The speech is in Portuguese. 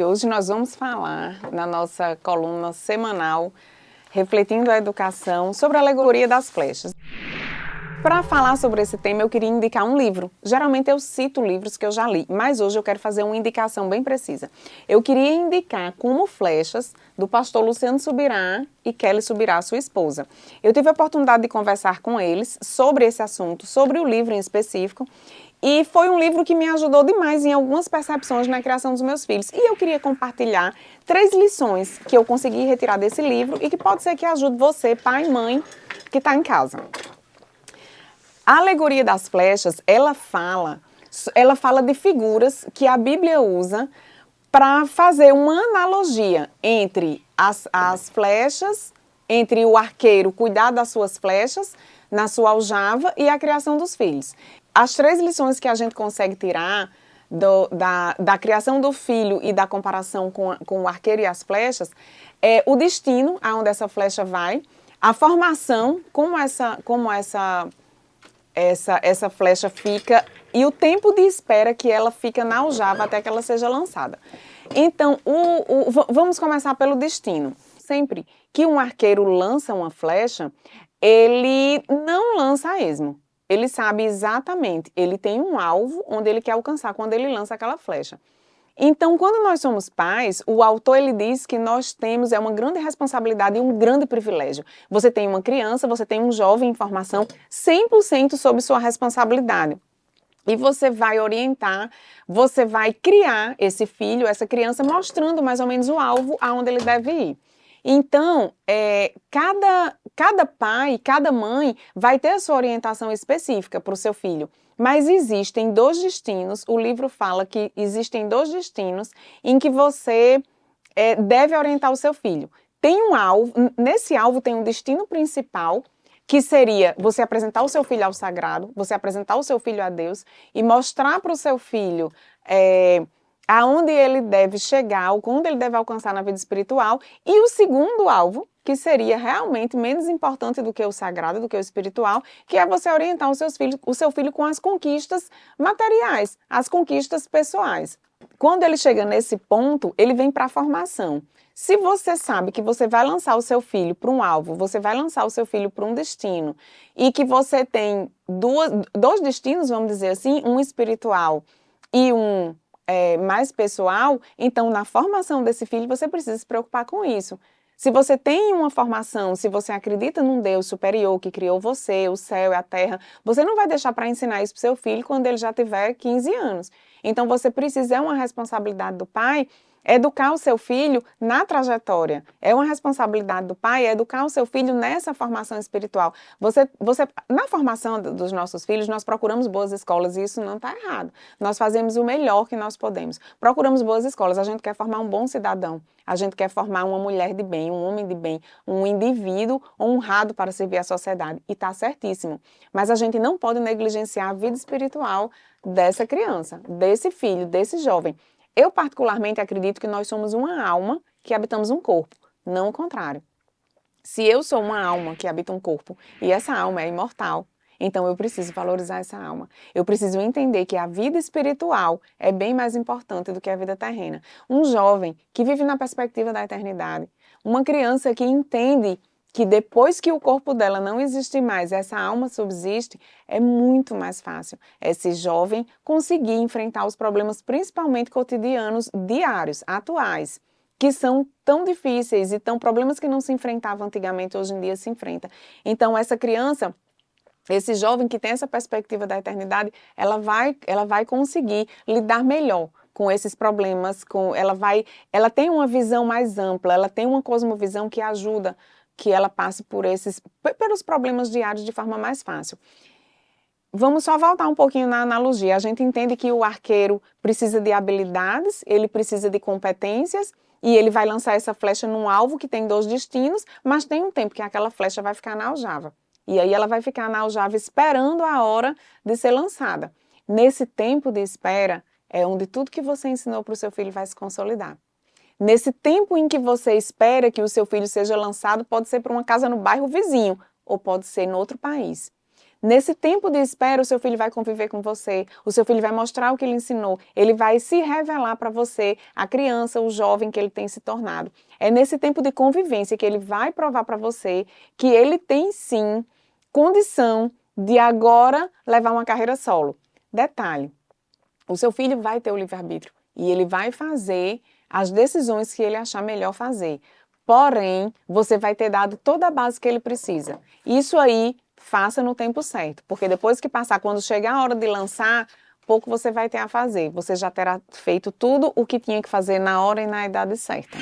Hoje nós vamos falar na nossa coluna semanal, Refletindo a Educação, sobre a alegoria das flechas. Para falar sobre esse tema, eu queria indicar um livro. Geralmente eu cito livros que eu já li, mas hoje eu quero fazer uma indicação bem precisa. Eu queria indicar Como Flechas, do pastor Luciano Subirá e Kelly Subirá, sua esposa. Eu tive a oportunidade de conversar com eles sobre esse assunto, sobre o livro em específico, e foi um livro que me ajudou demais em algumas percepções na criação dos meus filhos. E eu queria compartilhar 3 lições que eu consegui retirar desse livro e que pode ser que ajude você, pai e mãe, que está em casa. A alegoria das flechas, ela fala de figuras que a Bíblia usa para fazer uma analogia entre as flechas, entre o arqueiro cuidar das suas flechas na sua aljava e a criação dos filhos. As 3 lições que a gente consegue tirar da criação do filho e da comparação com o arqueiro e as flechas é o destino, aonde essa flecha vai, a formação, como essa flecha fica e o tempo de espera que ela fica na aljava até que ela seja lançada. Então, vamos começar pelo destino. Sempre que um arqueiro lança uma flecha, ele não lança a esmo. Ele sabe exatamente, ele tem um alvo onde ele quer alcançar quando ele lança aquela flecha. Então, quando nós somos pais, o autor ele diz que nós temos uma grande responsabilidade e um grande privilégio. Você tem uma criança, você tem um jovem em formação 100% sob sua responsabilidade. E você vai orientar, você vai criar esse filho, essa criança, mostrando mais ou menos o alvo aonde ele deve ir. Então, cada pai, cada mãe vai ter a sua orientação específica para o seu filho. Mas existem 2 destinos, o livro fala que existem 2 destinos em que você deve orientar o seu filho. Tem um alvo, nesse alvo tem um destino principal, que seria você apresentar o seu filho ao sagrado, você apresentar o seu filho a Deus e mostrar para o seu filho aonde ele deve chegar, onde ele deve alcançar na vida espiritual. E o segundo alvo, que seria realmente menos importante do que o sagrado, do que o espiritual, que é você orientar o seu filho com as conquistas materiais, as conquistas pessoais. Quando ele chega nesse ponto, ele vem para a formação. Se você sabe que você vai lançar o seu filho para um alvo, você vai lançar o seu filho para um destino, e que você tem 2 destinos, vamos dizer assim, um espiritual e um mais pessoal, então na formação desse filho você precisa se preocupar com isso. Se você tem uma formação, se você acredita num Deus superior que criou você, o céu e a terra, você não vai deixar para ensinar isso para o seu filho quando ele já tiver 15 anos. Então você precisa, é uma responsabilidade do pai, educar o seu filho na trajetória. É uma responsabilidade do pai educar o seu filho nessa formação espiritual. Na formação dos nossos filhos, nós procuramos boas escolas e isso não está errado. Nós fazemos o melhor que nós podemos. Procuramos boas escolas, a gente quer formar um bom cidadão. A gente quer formar uma mulher de bem, um homem de bem, um indivíduo honrado para servir a sociedade. E está certíssimo. Mas a gente não pode negligenciar a vida espiritual dessa criança, desse filho, desse jovem. Eu particularmente acredito que nós somos uma alma que habitamos um corpo, não o contrário. Se eu sou uma alma que habita um corpo e essa alma é imortal, então eu preciso valorizar essa alma. Eu preciso entender que a vida espiritual é bem mais importante do que a vida terrena. Um jovem que vive na perspectiva da eternidade, uma criança que entende que depois que o corpo dela não existe mais, essa alma subsiste, é muito mais fácil esse jovem conseguir enfrentar os problemas, principalmente cotidianos, diários, atuais, que são tão difíceis e problemas que não se enfrentavam antigamente, hoje em dia se enfrenta. Então essa criança, esse jovem que tem essa perspectiva da eternidade, ela vai conseguir lidar melhor com esses problemas, ela tem uma visão mais ampla, ela tem uma cosmovisão que ajuda que ela passe pelos problemas diários de forma mais fácil. Vamos só voltar um pouquinho na analogia. A gente entende que o arqueiro precisa de habilidades, ele precisa de competências e ele vai lançar essa flecha num alvo que tem 2 destinos, mas tem um tempo que aquela flecha vai ficar na aljava. E aí ela vai ficar na aljava esperando a hora de ser lançada. Nesse tempo de espera é onde tudo que você ensinou para o seu filho vai se consolidar. Nesse tempo em que você espera que o seu filho seja lançado, pode ser para uma casa no bairro vizinho ou pode ser em outro país. Nesse tempo de espera, o seu filho vai conviver com você, o seu filho vai mostrar o que ele ensinou, ele vai se revelar para você, a criança, o jovem que ele tem se tornado. É nesse tempo de convivência que ele vai provar para você que ele tem sim condição de agora levar uma carreira solo. Detalhe, o seu filho vai ter o livre-arbítrio e ele vai fazer as decisões que ele achar melhor fazer. Porém, você vai ter dado toda a base que ele precisa. Isso aí, faça no tempo certo, porque depois que passar, quando chegar a hora de lançar, pouco você vai ter a fazer. Você já terá feito tudo o que tinha que fazer na hora e na idade certa.